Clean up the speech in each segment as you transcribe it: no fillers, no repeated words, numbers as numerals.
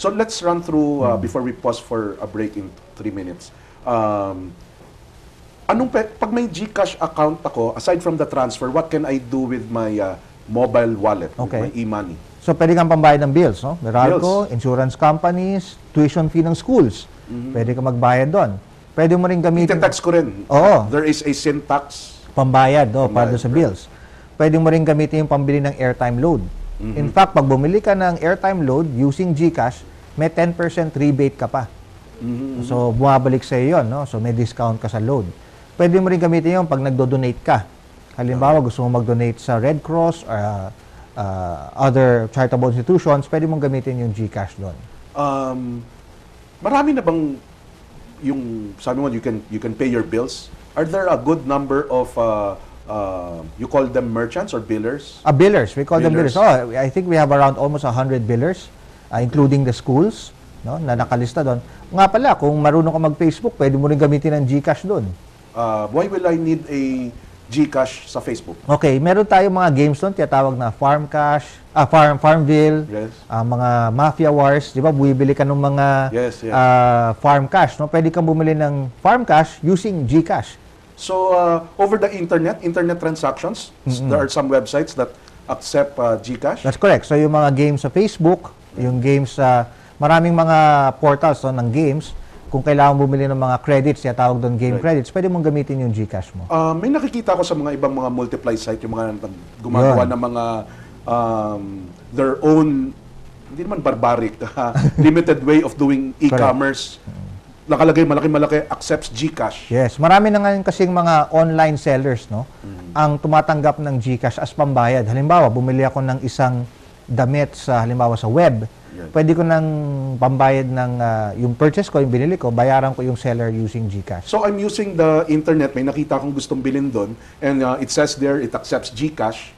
So let's run through before we pause for a break in 3 minutes. Pag may GCash account ako, aside from the transfer, what can I do with my mobile wallet, with my e-money? So, pwede kang pambayad ng bills, no? Meralco, insurance companies, tuition fee ng schools. Pwede kang magbayad doon. Pwede mo rin gamitin... Ite-text ko rin. Oo. There is a syntax. Pambayad, para doon sa bills. Pwede mo rin gamitin yung pambili ng airtime load. In fact, pag bumili ka ng airtime load using GCash, may 10% rebate ka pa. So, bumabalik sa iyo yun, no? So, may discount ka sa load. Pwede mo rin gamitin yun pag nagdo-donate ka. Halimbawa, gusto mo mag-donate sa Red Cross or other charitable institutions, pwede mong gamitin yung GCash doon. Marami na bang yung, sabi mo, you can pay your bills? Are there a good number of, you call them merchants or billers? Billers. We call them billers. Oh, I think we have around almost 100 billers, including the schools, no, na nakalista doon. Nga pala, kung marunong ka mag-Facebook, pwede mo rin gamitin ang GCash doon. Why will I need a GCash sa Facebook? Okay, meron tayong mga games doon, tinatawag na Farm Cash, Farmville, mga Mafia Wars, di ba? Bumibili ka ng mga Farm Cash, no? Pwede kang bumili ng Farm Cash using GCash. So, over the internet transactions, there are some websites that accept GCash? That's correct. So, yung mga games sa Facebook, yung games sa maraming mga portals ng games, kung kailangan bumili ng mga credits, tawag doon game credits, pwede mong gamitin yung GCash mo. May nakikita ko sa mga ibang mga multiply site, yung mga gumagawa ng mga their own, hindi naman barbaric, limited way of doing e-commerce. Nakalagay malaki-malaki, accepts GCash. Yes, marami na ngayon kasing mga online sellers, no? Ang tumatanggap ng GCash as pambayad. Halimbawa, bumili ako ng isang damit sa halimbawa sa web. Pwede ko nang pambayad ng yung purchase ko, yung binili ko, bayaran ko yung seller using GCash. So I'm using the internet, may nakita akong gustong bilhin doon, and it says there it accepts GCash.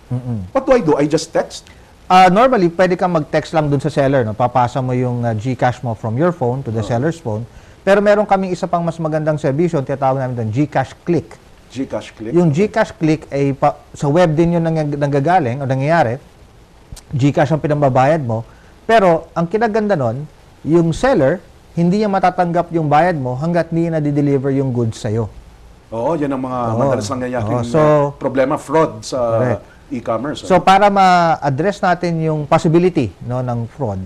What do? I just text? Normally, pwede kang mag-text lang dun sa seller, no? Papasa mo yung GCash mo from your phone to the seller's phone. Pero meron kaming isa pang mas magandang serbisyo, tinatawag namin doon, GCash Click. GCash Click? Yung GCash Click ay sa web din yun nanggagaling o nangyayari. GCash ang pinambabayad mo. Pero, ang kinaganda nun, yung seller, hindi niya matatanggap yung bayad mo hanggat hindi na di-deliver yung goods sa'yo. Oo, yan ang mga madalas nangyayaring problema, fraud sa e-commerce. So, para ma-address natin yung possibility, no, ng fraud,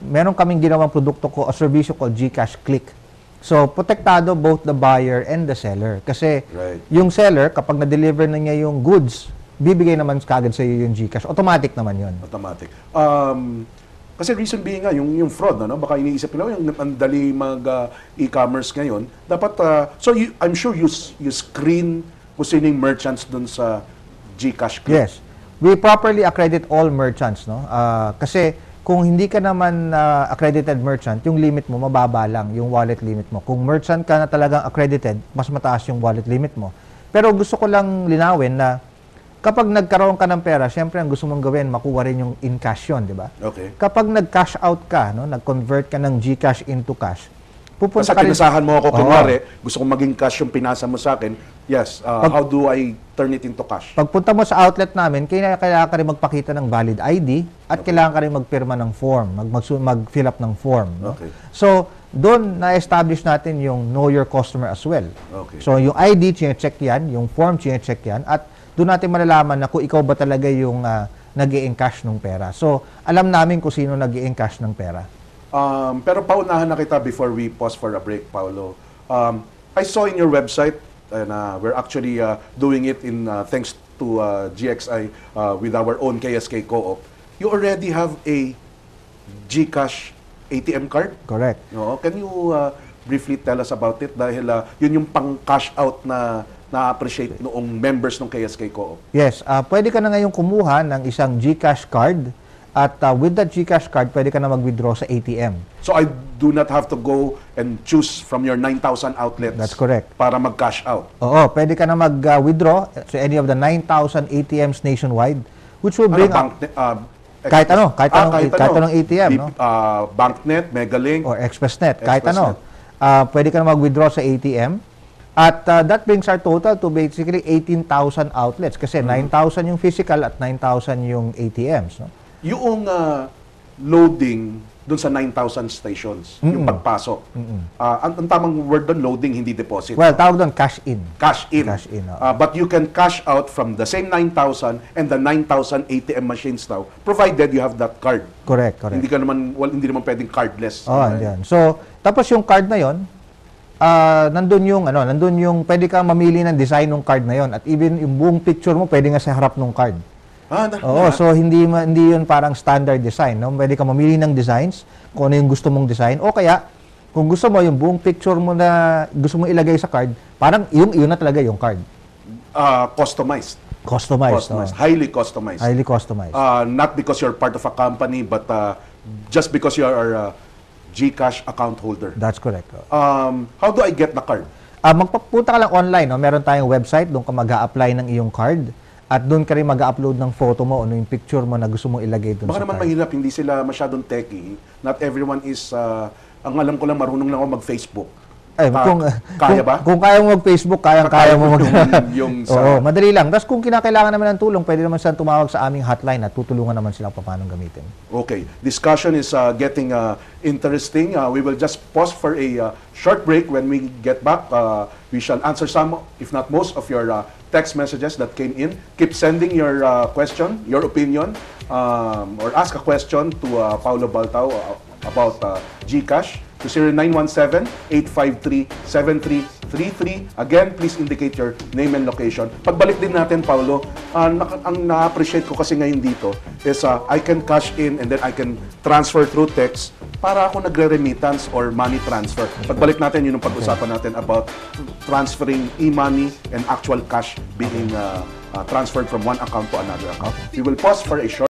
meron kaming ginawang produkto ko, o serbisyo called GCash Click. So, protektado both the buyer and the seller. Kasi, yung seller, kapag na-deliver na niya yung goods, bibigay naman kagad sa iyo yung GCash. Automatic naman yun. Automatic. Kasi reason being nga, yung fraud, no? Baka iniisip nila, yung ang dali mag-e-commerce ngayon, dapat, I'm sure you screen kung sino yung merchants dun sa GCash Click. Yes. We properly accredit all merchants, no? Kasi, kung hindi ka naman accredited merchant, yung limit mo, mababa lang, yung wallet limit mo. Kung merchant ka na talagang accredited, mas mataas yung wallet limit mo. Pero gusto ko lang linawin na kapag nagkaroon ka ng pera, siyempre ang gusto mong gawin, makuha rin yung in cash yun, di ba? Okay. Kapag nag-cash out ka, no, nag-convert ka ng GCash into cash, pupunta ka rin... pinasahan mo ako, kunwari, gusto kong maging cash yung pinasa mo sa akin, yes, how do I turn it into cash? Pagpunta mo sa outlet namin, kailangan ka rin magpakita ng valid ID at kailangan ka rin magpirma ng form, mag-fill up ng form. No? Okay. So, doon na-establish natin yung know your customer as well. Okay. So, yung ID, check yan, yung form, check yan, at doon natin malalaman na kung ikaw ba talaga yung nag-i-encash ng pera. So, alam namin kung sino nag-i-encash ng pera. Pero paunahan na kita before we pause for a break, Paolo. I saw in your website, and we're actually doing it in thanks to GXI with our own KSK Co-op. You already have a GCash ATM card? Correct. No? Can you briefly tell us about it? Dahil yun yung pang-cash out na na-appreciate noong members ng KSK Co-op. Yes, pwede ka na ngayon kumuha ng isang GCash card at with that GCash card, pwede ka na mag-withdraw sa ATM. So I do not have to go and choose from your 9,000 outlets. That's correct. Para mag-cash out. Oo, pwede ka na mag-withdraw to any of the 9,000 ATMs nationwide, which will bring kahit anong ATM, no? BankNet, Megalink, or ExpressNet, kahit ano. Pwede ka na mag-withdraw sa ATM. At that brings our total to basically 18,000 outlets kasi 9,000 yung physical at 9,000 yung ATMs. No? Yung loading dun sa 9,000 stations, yung pagpasok. Ang tamang word doon, loading, hindi deposit. Well, tawag doon cash in. Cash in. Cash in, But you can cash out from the same 9,000 and the 9,000 ATM machines now, provided you have that card. Correct, correct. Hindi naman pwedeng cardless. Yan. So, tapos yung card na yon, nandun yung pwede ka mamili ng design ng card na yon at even yung buong picture mo pwede nga sa harap ng card. So hindi yun parang standard design, no? Pwede ka mamili ng designs kung ano yung gusto mong design o kaya kung gusto mo yung buong picture mo na gusto mo ilagay sa card, parang yun na talaga yung card. Customized. Customized. Highly customized. Highly customized. Not because you're part of a company, but just because you are a GCash account holder. That's correct. How do I get the card? Magpapunta ka lang online, no? Meron tayong website, doon ka mag-a-apply ng iyong card at doon ka rin mag-upload ng photo mo, ano yung picture mo na gusto mong ilagay doon sa Baka naman card. mahirap, hindi sila masyadong techie. Not everyone is, ang alam ko lang, marunong lang ako mag-Facebook. Kaya ba? Kung kaya mo mag-Facebook, kaya mo yung Oo, madali lang. Tapos kung kinakailangan naman ng tulong, pwede naman silang tumawag sa aming hotline at tutulungan naman sila paano gamitin. Okay. Discussion is getting interesting. We will just pause for a short break. When we get back, we shall answer some, if not most, of your text messages that came in. Keep sending your question, your opinion, or ask a question to Paulo Baltao about GCash to 0917-853-7333. Again, please indicate your name and location. Pagbalik din natin, Paulo, ang na-appreciate ko kasi ngayon dito is I can cash in and then I can transfer through text para ako nagre-remittance or money transfer. Pagbalik natin, yun ang pag-usapan natin about transferring e-money and actual cash being transferred from one account to another account. We will pause for a short